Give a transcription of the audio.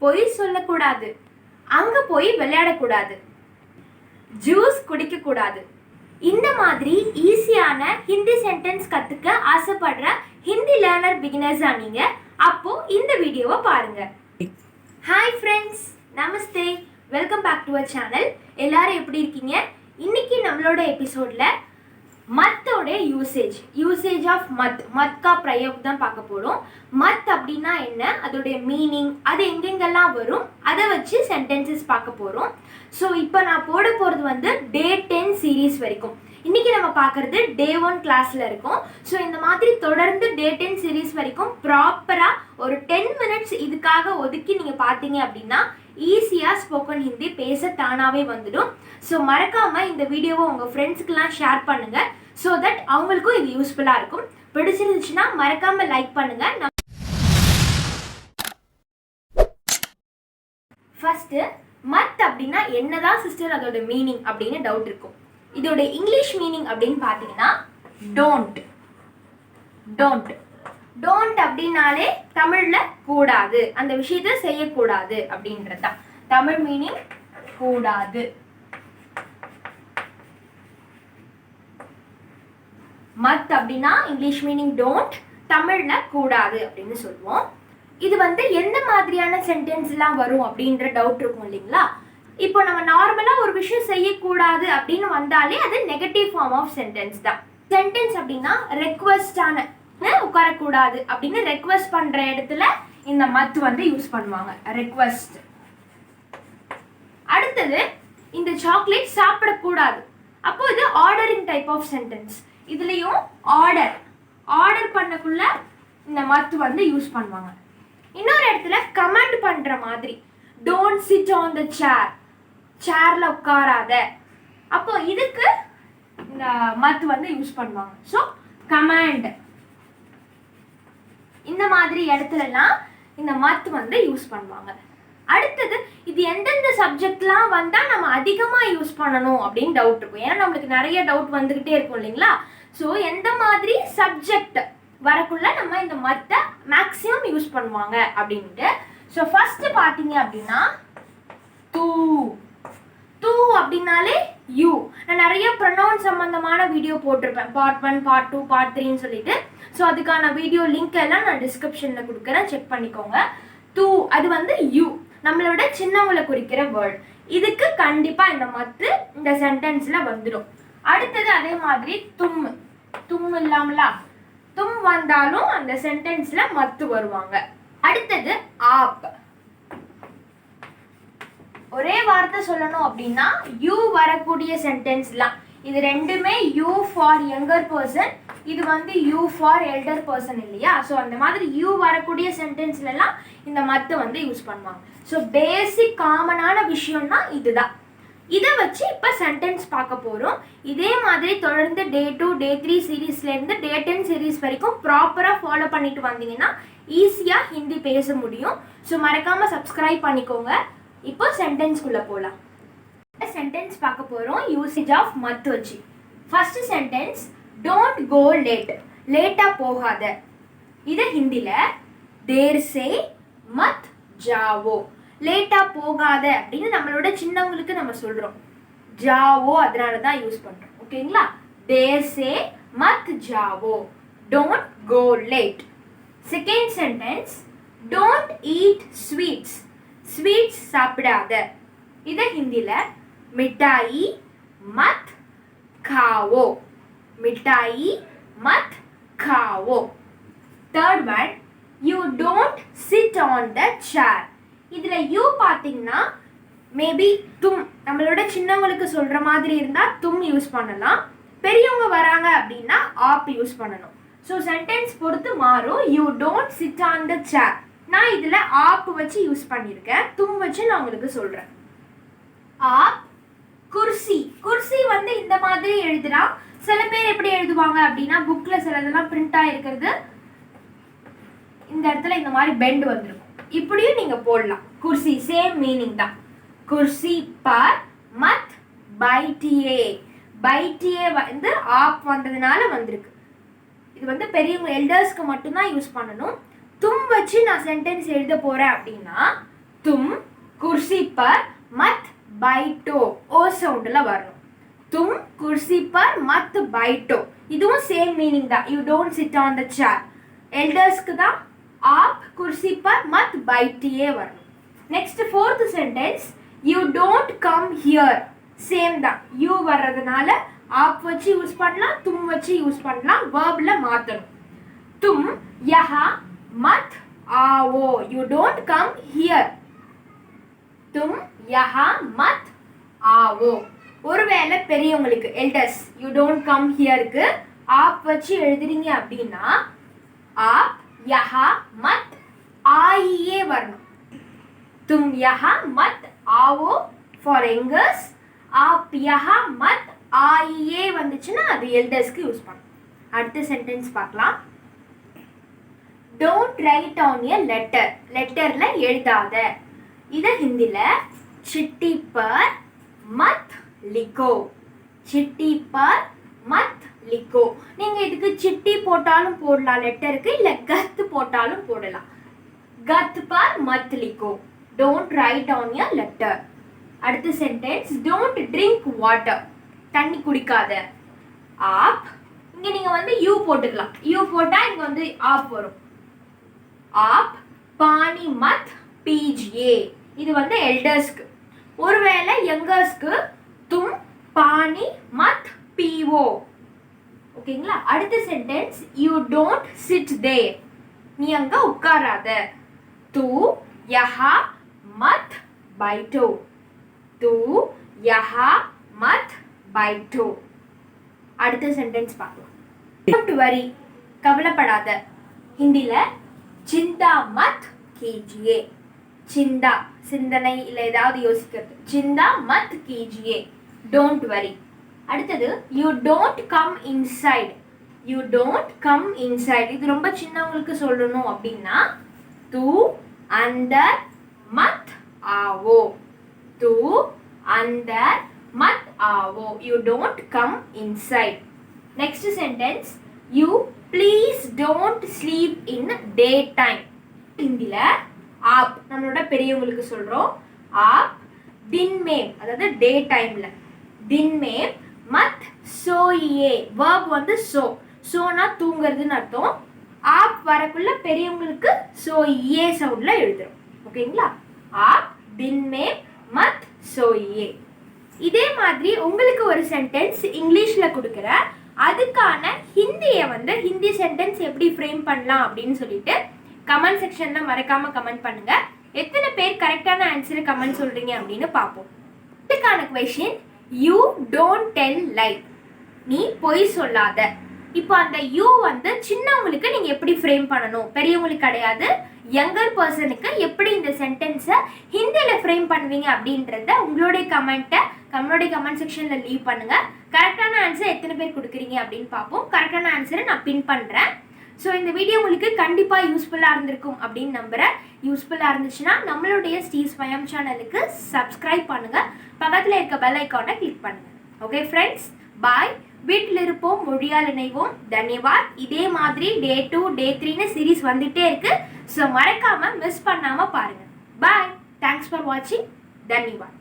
பொய் சொல்லக்கூடாது, அங்க போய் விளையாடக்கூடாது, ஜூஸ் குடிக்கக்கூடாது. இந்த மாதிரி ஈஸியான ஹிந்தி சென்டென்ஸ் கற்றுக்க ஆசைப்படுற ஹிந்தி லேர்னர் பிகினர்ஸா நீங்க? அப்போ இந்த வீடியோவை பாருங்க. ஹாய் ஃப்ரெண்ட்ஸ், நமஸ்தே, welcome back to our channel. எல்லாரும் எப்படி இருக்கீங்க? இன்னைக்கு நம்மளோட எபிசோட்ல மத்தோட யூசேஜ் ஆஃப் மத் கா பிரயோக் தான் பார்க்க போகிறோம். மத் அப்படின்னா என்ன, அதோடைய மீனிங், அது எங்கெங்கெல்லாம் வரும், அதை வச்சு சென்டென்சஸ் பார்க்க போகிறோம். ஸோ இப்போ நான் போட போகிறது வந்து டே 10 சீரீஸ் வரைக்கும். இன்றைக்கி நம்ம பார்க்குறது டே 1 கிளாஸில் இருக்கும். ஸோ இந்த மாதிரி தொடர்ந்து டே 10 சீரீஸ் வரைக்கும் ப்ராப்பராக ஒரு 10 மினிட்ஸ் இதுக்காக ஒதுக்கி நீங்கள் பார்த்தீங்க அப்படின்னா ஈஸியாக ஸ்போக்கன் ஹிந்தி பேச தானாகவே வந்துடும். ஸோ மறக்காமல் இந்த வீடியோவை உங்கள் ஃப்ரெண்ட்ஸுக்கெல்லாம் ஷேர் பண்ணுங்கள். ஸோ தட் அவங்களுக்கும் இது யூஸ்ஃபுல்லாக இருக்கும். பிடிச்சிருந்துச்சுன்னா மறக்காமல் லைக் பண்ணுங்கள். ஃபஸ்ட்டு மத் அப்படின்னா என்னதான் சிஸ்டர் அதோட மீனிங் அப்படின்னு டவுட் இருக்கும். இதோட இங்கிலீஷ் மீனிங் அப்படின்னு பார்த்தீங்கன்னா டோன்ட். டோன்ட் அப்படின்னாலே தமிழில் கூடாது, அந்த விஷயத்தை செய்யக்கூடாது அப்படின்றது தான் தமிழ் மீனிங். கூடாது. மத் அப்படின்னா இங்கிலீஷ் மீனிங் டோன்ட், தமிழில் கூடாது அப்படின்னு சொல்லுவோம். இது வந்து எந்த மாதிரியான சென்டென்ஸ்லாம் வரும் அப்படின்ற டவுட் இருக்கும் இல்லைங்களா? இப்போ நம்ம நார்மலாக ஒரு விஷயம் செய்யக்கூடாது அப்படின்னு வந்தாலே அது நெகட்டிவ் ஃபார்ம் ஆஃப் சென்டென்ஸ் தான். சென்டென்ஸ் அப்படின்னா ரெக்வஸ்டான, உட்காரக்கூடாது அப்படின்னு ரெக்வஸ்ட் பண்ணுற இடத்துல இந்த மத் வந்து யூஸ் பண்ணுவாங்க, ரெக்வஸ்ட். அடுத்தது இந்த சாக்லேட் சாப்பிடக்கூடாது, அப்போ இது ஆர்டரிங் டைப் ஆஃப் சென்டென்ஸ். இதுலேயும் ஆர்டர் பண்ணக்குள்ள இந்த மத் வந்து யூஸ் பண்ணுவாங்க. இன்னொரு இடத்துல கமெண்ட் பண்ணுற மாதிரி, டோன்ட் சிட் ஆன் த சேரில் உட்காராத, அப்போ இதுக்கு இந்த மத் வந்து யூஸ் பண்ணுவாங்க. ஸோ கமாண்ட், இந்த மாதிரி இடத்துலலாம் இந்த மத் வந்து யூஸ் பண்ணுவாங்க. அடுத்தது இது எந்தெந்த சப்ஜெக்ட்லாம் வந்தால் நம்ம அதிகமாக யூஸ் பண்ணணும் அப்படின்னு டவுட் இருக்கும். ஏன்னா நம்மளுக்கு நிறைய டவுட் வந்துக்கிட்டே இருக்கும் இல்லைங்களா? ஸோ எந்த மாதிரி சப்ஜெக்ட் வரக்குள்ள நம்ம இந்த மத்தை மேக்ஸிமம் யூஸ் பண்ணுவாங்க அப்படின்ட்டு. ஸோ ஃபர்ஸ்ட் பார்த்தீங்க அப்படின்னா தூ அப்படின்னாலே யூ. நான் நிறைய ப்ரொனவுன் சம்பந்தமான வீடியோ போட்டிருப்பேன், பார்ட் 1, பார்ட் 2, பார்ட் 3ன்னு சொல்லிட்டு. ஸோ அதுக்கான வீடியோ லிங்க் எல்லாம் நான் டிஸ்கிரிப்ஷனில் கொடுக்குறேன், செக் பண்ணிக்கோங்க. தூ அது வந்து யூ, நம்மளோட சின்னவங்களை குறிக்கிற வேர்ட். இதுக்கு கண்டிப்பாக இந்த மத்து இந்த சென்டென்ஸில் வந்துடும். அடுத்தது அதே மாதிரி தும் இல்லாமலா, தும் வந்தாலும் அந்த சென்டென்ஸில் மத்து வருவாங்க. அடுத்தது ஆப். ஒரே வார்த்தை சொல்லணும் அப்படின்னா யூ வரக்கூடிய சென்டென்ஸ்லாம் இது ரெண்டுமே யூ ஃபார் யங்கர் பர்சன், இது வந்து யூ ஃபார் எல்டர் பர்சன் இல்லையா? ஸோ அந்த மாதிரி யூ வரக்கூடிய சென்டென்ஸ்லாம் இந்த மத்து வந்து யூஸ் பண்ணுவாங்க. ஸோ பேசிக் காமனான விஷயம்னா இதுதான். இதை வச்சு இப்போ சென்டென்ஸ் பார்க்க போகிறோம். இதே மாதிரி தொடர்ந்து டே 2, டே 3 சீரீஸ்லேருந்து டே 10 சீரீஸ் வரைக்கும் ப்ராப்பராக ஃபாலோ பண்ணிட்டு வந்தீங்கன்னா ஈஸியாக ஹிந்தி பேச முடியும். ஸோ மறக்காமல் சப்ஸ்கிரைப் பண்ணிக்கோங்க. இப்போ சென்டென்ஸ்குள்ளே போகலாம். சென்டென்ஸ் பார்க்க போகிறோம் யூசேஜ் ஆஃப் மத் வச்சு. First sentence, don't go late, லேட்டாக போகாத. இதை ஹிந்தியில் தேர் சே மத் ஜாவோ, லேட்டாக போகாத அப்படின்னு நம்மளோட சின்னவங்களுக்கு நம்ம சொல்கிறோம். ஜாவோ அதனால தான் யூஸ் பண்ணுறோம், ஓகேங்களா? தேர் சே மத் ஜாவோ, don't go late. Second sentence, don't eat sweets, sweets சாப்பிடாத. இதை ஹிந்தியில் மிட்டாயி மத் खाओ, मिठाई मत खाओ. Third one, you don't sit on the chair. இதுல you பாத்தீங்கன்னா மேபி தும், நம்மளோட சின்னவங்களுக்கு சொல்ற மாதிரி இருந்தா தும் யூஸ் பண்ணலாம். பெரியவங்க வராங்க அப்படின்னா ஆப் யூஸ் பண்ணணும். ஸோ சென்டென்ஸ் பொறுத்து மாறும். You don't sit on the chair, நான் இதில் ஆப் வச்சு யூஸ் பண்ணியிருக்கேன். தும் வச்சு நான் உங்களுக்கு சொல்கிறேன். ஆப் குர்சி, குர்சி வந்து இந்த மாதிரி எழுதுலாம். சில பேர் எப்படி எழுதுவாங்க அப்படின்னா புக்கில் சிலதெல்லாம் பிரிண்டாக இருக்கிறது இந்த இடத்துல இந்த மாதிரி பெண்ட் வந்துருக்கும். இப்படியும் நீங்கள் போடலாம். குர்சி சேம் மீனிங் தான். குர்சி பர் மத் பைட்டியே, பைட்டியே வந்து ஆப் வந்ததுனால வந்திருக்கு. இது வந்து பெரியவங்க எல்டர்ஸ்க்கு மட்டும்தான் யூஸ் பண்ணணும். தும் வச்சு நான் சென்டென்ஸ் எழுத போகிறேன் அப்படின்னா तुम कुर्सी पर मत बैठो ओ சவுண்ட்ல வரணும். तुम कुर्सी पर मत बैठो இதுவும் சேம் மீனிங் தான். You don't sit on the chair. எல்டர்ஸ்க்கு தான் आप कुर्सी पर मत बैठिए வரணும். Next fourth sentence you don't come here. Same தான். யூ வர்றதுனால आप வச்சு யூஸ் பண்ணலாம், तुम வச்சு யூஸ் பண்ணலாம். வெர்ப்ல மாத்தணும். तुम यहाँ मत आओ. You don't come here. तुम यहाँ मत आओ. ஒருவேளை பெரியவங்களுக்கு எல்டர்ஸ் யூ டோன்ட் கம் ஹியருக்கு ஆப் வச்சு எழுதுறீங்க அப்படின்னா ஆப் யஹா மத் ஆயியே வரணும். தும் யஹா மத் ஆவோ ஃபார் யங்கர்ஸ். ஆப் யஹா மத் ஆயியே வந்துச்சுன்னா அது எல்டர்ஸ்க்கு யூஸ் பண்ணணும். அடுத்த சென்டென்ஸ் பார்க்கலாம். Don't write on a letter. லெட்டர்ல எழுதாத. இதை ஹிந்தில चिट्ठी पर मत लिखो. चिट्ठी पर मत लिखो. நீங்க இதுக்கு சிட்டி போட்டாலும் போடலாம் லெட்டருக்கு, இல்ல கத் போட்டாலும் போடலாம். கத் पर मत लिखो. Don't write on your letter. அடுத்த சென்டென்ஸ் don't drink water. தண்ணி குடிக்காத. ஆப் இங்க நீங்க வந்து யூ போட்டுக்கலாம். யூ போட்டா இங்க வந்து ஆப் வரும். ஆப் பானி மத் பீஜியே. இது வந்து எல்டர்ஸ்க்கு. ஒருவேளை யங்கர்ஸ்க்கு तुम पानी मत पीवो. ஓகேங்களா? அடுத்த sentence you don't sit there. நீ அங்க உட்காராத. तू यहाँ मत बैठो. तू यहाँ मत बैठो. அடுத்த சென்டென்ஸ் பார்க்கலாம். Don't worry. கவலைப்படாத. ஹிந்தில चिंता मत कीजिए. चिंता சிந்தனை இல்ல ஏதாவது யோசிக்கிறது. चिंता मत कीजिए. Don't worry. அடுத்தது you don't come inside. You don't come inside. இது ரொம்ப சின்னவங்களுக்கு சொல்லணும் அப்படின்னா तू अंदर मत आओ. तू अंदर मत आओ. You don't come inside. Next sentence you please don't sleep in daytime. ஹிந்தில आप நம்மளோட பெரியவங்களுக்கு சொல்றோம். आप दिन में அதாவது டே டைம்ல दिन में मत सोइए. verb வந்து சோனா தூங்குறதுன்னு அர்த்தம். आप வரக்குள்ள பெரியவங்களுக்கு सोइए சவுண்ட்ல எழுதுறோம். ஓகேங்களா? आप दिन में मत सोइए. இதே மாதிரி உங்களுக்கு ஒரு சென்டென்ஸ் இங்கிலீஷ்ல கொடுக்குற அதுக்கான ஹிந்தியை வந்து ஹிந்தி சென்டென்ஸ் எப்படி ஃப்ரேம் பண்ணலாம் அப்படின்னு சொல்லிட்டு கமெண்ட் செக்ஷன்ல மறக்காம கமெண்ட் பண்ணுங்க. எத்தனை பேர் கரெக்டான ஆன்சரை கமெண்ட் சொல்றீங்க அப்படின்னு பார்ப்போம். இதுக்கான क्वेश्चन யூ டோன்ட் டெல் லை. நீ பொய் சொல்லாத. இப்போ அந்த யூ வந்து சின்னவங்களுக்கு நீங்க எப்படி ஃப்ரேம் பண்ணணும், பெரியவங்களுக்கு கிடையாது, யங்கர் பர்சனுக்கு எப்படி இந்த சென்டென்ஸை ஹிந்தியில ஃப்ரேம் பண்ணுவீங்க அப்படின்றத உங்களுடைய கமெண்ட் செக்ஷன்ல லீவ் பண்ணுங்க. கரெக்டான ஆன்சர் எத்தனை பேர் கொடுக்குறீங்க அப்படின்னு பார்ப்போம். கரெக்டான ஆன்சரை நான் பின் பண்றேன். ஸோ இந்த வீடியோ உங்களுக்கு கண்டிப்பாக யூஸ்ஃபுல்லாக இருந்திருக்கும் அப்படின்னு நம்புகிறேன். யூஸ்ஃபுல்லாக இருந்துச்சுன்னா நம்மளுடைய ஸ்வயம் சேனலுக்கு சப்ஸ்கிரைப் பண்ணுங்கள். பக்கத்தில் இருக்க பெல் ஐக்கானை கிளிக் பண்ணுங்கள். ஓகே ஃப்ரெண்ட்ஸ், பாய். வீட்டில் இருப்போம், மொழியால் இணைவோம். தன்யவாத். இதே மாதிரி Day 2 Day 3 சீரீஸ் வந்துகிட்டே இருக்கு. ஸோ மறக்காமல் மிஸ் பண்ணாமல் பாருங்கள். பாய். தேங்க்ஸ் ஃபார் வாட்சிங். தன்யவாத்.